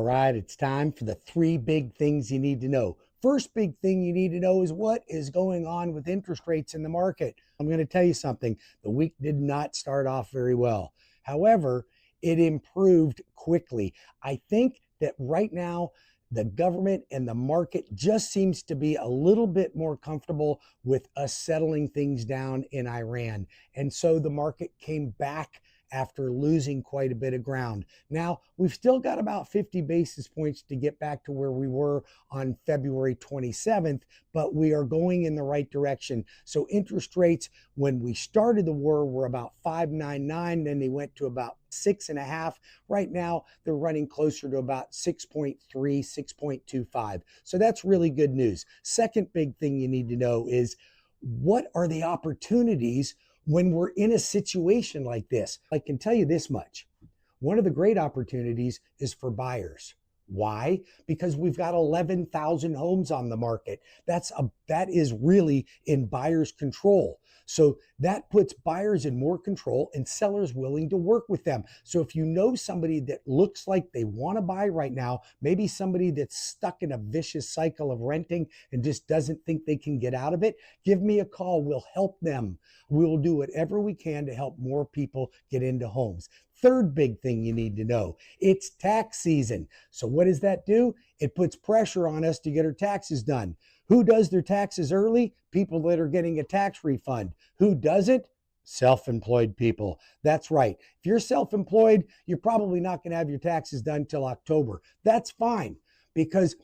right, it's time for the three big things you need to know. First big thing you need to know is what is going on with interest rates in the market. I'm going to tell you something. The week did not start off very well. However, it improved quickly. I think that right now, the government and the market just seems to be a little bit more comfortable with us settling things down in Iran. And so the market came back after losing quite a bit of ground. Now, we've still got about 50 basis points to get back to where we were on February 27th, but we are going in the right direction. So interest rates, when we started the war, were about 5.99, then they went to about 6.5. Right now, they're running closer to about 6.3, 6.25. So that's really good news. Second big thing you need to know is what are the opportunities when we're in a situation like this? I can tell you this much. One of the great opportunities is for buyers. Why? Because we've got 11,000 homes on the market. That is really in buyers' control. So that puts buyers in more control and sellers willing to work with them. So if you know somebody that looks like they want to buy right now, maybe somebody that's stuck in a vicious cycle of renting and just doesn't think they can get out of it, give me a call. We'll help them. We will do whatever we can to help more people get into homes. Third big thing you need to know, it's tax season. So what does that do? It puts pressure on us to get our taxes done. Who does their taxes early? People that are getting a tax refund. Who doesn't? Self-employed people. That's right. If you're self-employed, you're probably not going to have your taxes done till October. That's fine, because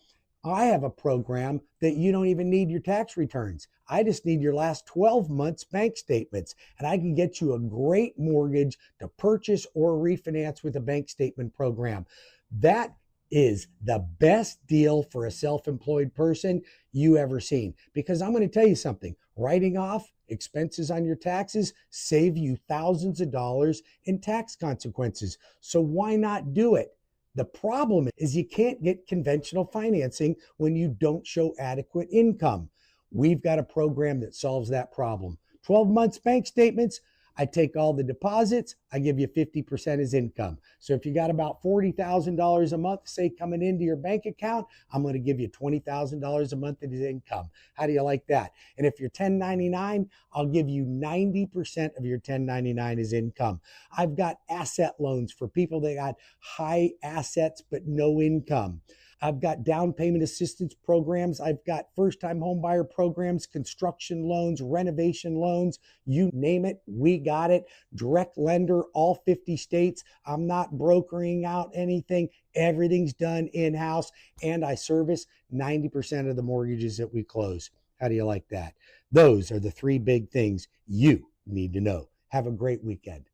I have a program that you don't even need your tax returns. I just need your last 12 months bank statements, and I can get you a great mortgage to purchase or refinance with a bank statement program. That is the best deal for a self-employed person you ever seen, because I'm going to tell you something. Writing off expenses on your taxes save you thousands of dollars in tax consequences. So why not do it? The problem is you can't get conventional financing when you don't show adequate income. We've got a program that solves that problem. 12 months bank statements. I take all the deposits. I give you 50% as income. So if you got about $40,000 a month, say, coming into your bank account, I'm going to give you $20,000 a month as income. How do you like that? And if you're 1099, I'll give you 90% of your 1099 as income. I've got asset loans for people that got high assets but no income. I've got down payment assistance programs. I've got first-time home buyer programs, construction loans, renovation loans, you name it, we got it. Direct lender, all 50 states. I'm not brokering out anything. Everything's done in-house, and I service 90% of the mortgages that we close. How do you like that? Those are the three big things you need to know. Have a great weekend.